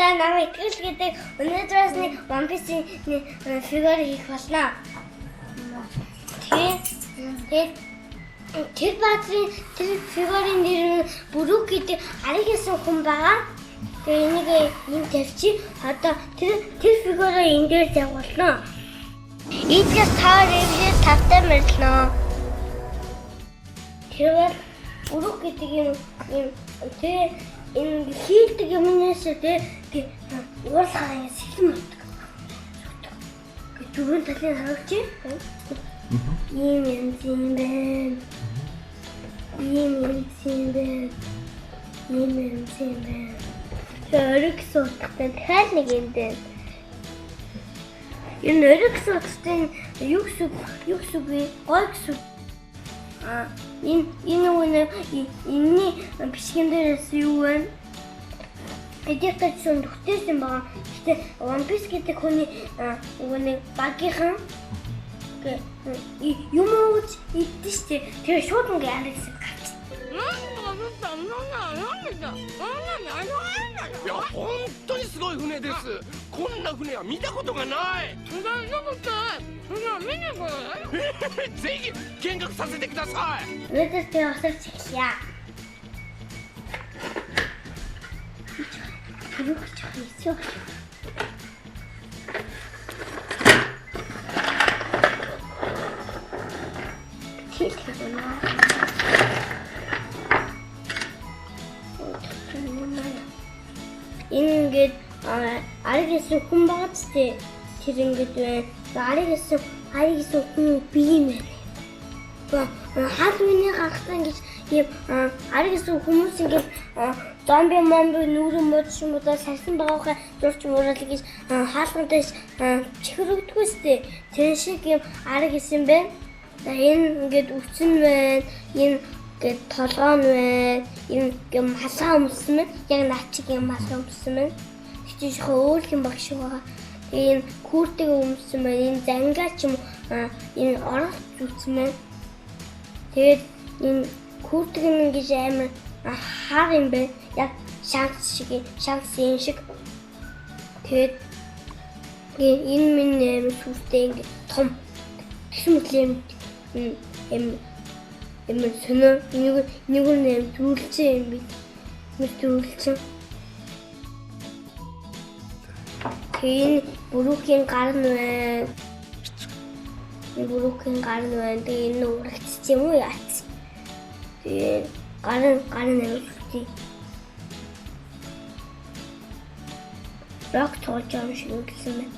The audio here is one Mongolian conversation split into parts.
За намайг итгэл гэдэг өнөөдрөөс нэг One Piece-ийн фигур хийх болно. Тэр баазын тэр фигурын нэр нь Бүрүк гэдэг ариг гэсэн хүн байгаа. Тэгээ энийг энэ тавьчих. Одоо тэр фигураа энэ дээр тавьболно. Эдгээр таар эвлэр тавтай мэрлээ. Тэр Бүрүк гэдэг юм тэр энэ хийлдэг юмнээс тэр уурлахаа юм сэхлэн болдог. Дөрөв талын харагч ийм юм байна. Өрөг суудтай дахиад нэг юм байна. Энэ өрөг суудтай юу гэсэн гой гэсэн. Энэ бишгэн дээрээс юу вэ? Эдгээр чинь төгтөөсөн байгаа. Гэтэ One Piece гэдэг хүний нэг багийнхан юм уу идчихтэй. Тэр шууд ингээ алексэд гарч.いや本当にすごい船です。こんな船は見たことがない。ぜひ見学させてください。Өнөөдөр тэр осолч эхлэе. Юу гэж хэлсэн бэ? Энэ ингээд ариг гэсэн хүн байгаа ч тийм тэр ингээд байна. Ариг гэсэн хүн бие юм байна. Халууны гарахтаа ингэж ийм ариг гэсэн хүмүүс ингээд зомби нүүрэн модшмуудаа сарсан байгаахаа зурч муурал гэж хаалгантай чихрэгдгүйс тээ. Тэр шиг ийм ариг гэсэн байна. Энэ ингээд өвчин байна. Энэ гээд толгоо нь байна. Энэ юм хасаа өмсөн байна. Яг наачиг юм хасаа өмсөн байна. Тэгж өөр юм баг шиг байгаа. Тэгээ энэ күртэг өмсөн байна. Энэ зангаа ч юм энэ орох зүтсэн байна. Тэгээд энэ күртэг нь ингэж амар хар юм байна. Яг шанс юм шиг. Тэгээд энэ минь амар сүртэй ингэ том хэсмэтлэм Эмэр сонор нэг нэм төрүүлсэн юм би. Төрүүлсэн. Тэгээ Бүрүкийн гар нь байна. Бүрүкийн гар нь байна. Тэгээ энэ урагч юм уу яац. Тэгээ гар нь нэрвчтэй. Рок тоож юм шиг үлдсэн байна.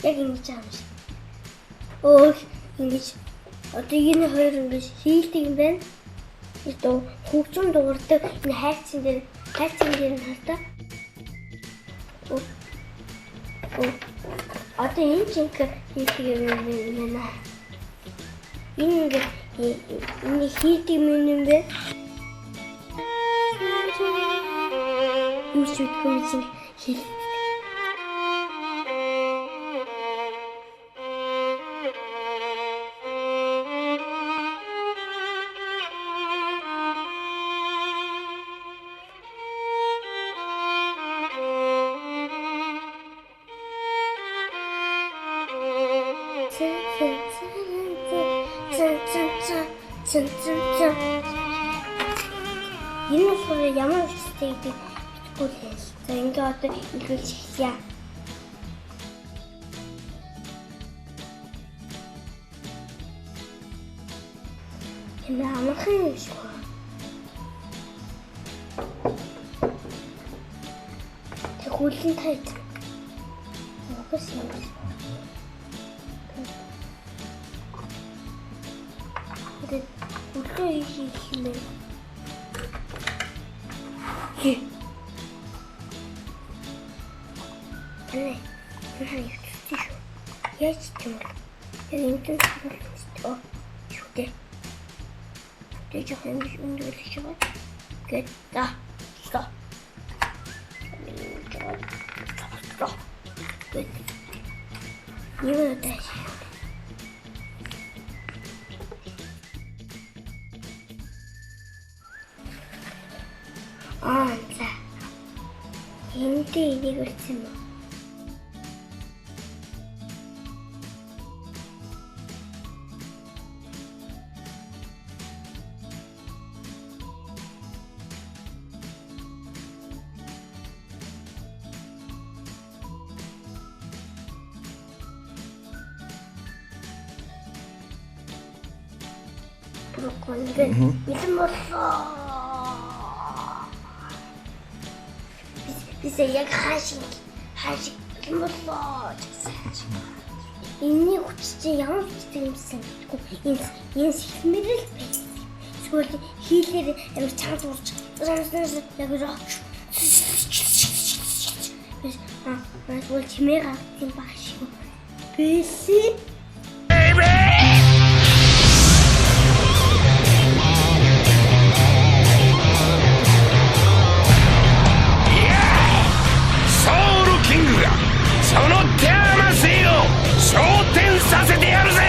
Яг ингэж аам шиг. Ингэж одоо энэ хоёр ингэж хийлдэг юм байна. Ito хөгжим дуурдаг энэ хайцсан дээр нь хартаа. Одоо энэ чинь хийлдэг юм байна. Энэ хийлдэг юм байна. Юу ч үгүй хэл. Энэ болохоор ямар үстэй гэдэг битггүй л. За ингээ одоо илүүлж эхлэе. Энэ амархан юм шиг байна. Тэг хүлэн тайд. Могос юм. Тэг үлдээ хийх юм. Эй, яа юу яаж тийм бэ? Энэ тийм шүтээ. Тэг юм өндөрч байгаа. Гэтэ. Стоп. Юу даа. За. Эндээ энийг үлдсэн мө. 브로콜리를 믿음 없어. 비세 яг хаашиг 믿음 없어. Энийг хүчтэй ямар хүчтэй юмсан гэдэггүй. Энэ хэлмэрэл байсан. Эсвэл хийлээр амар чанга дуурч. Яг рооч. Эсвэл чимээ гавтын багш. Бэси.ソウルキングがその手余せを昇天させてやるぜ。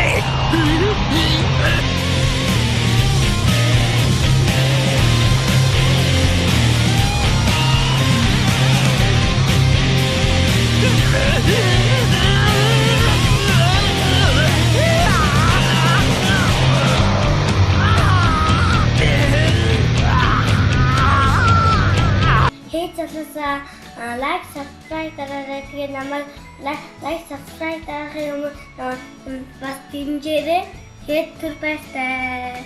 Хээцэлсээ лайк, subscribe дараарай. Тэгээ намайг лайк, subscribe дарахын өмнө бас дэмжээрэй. Хэд түр баяртай.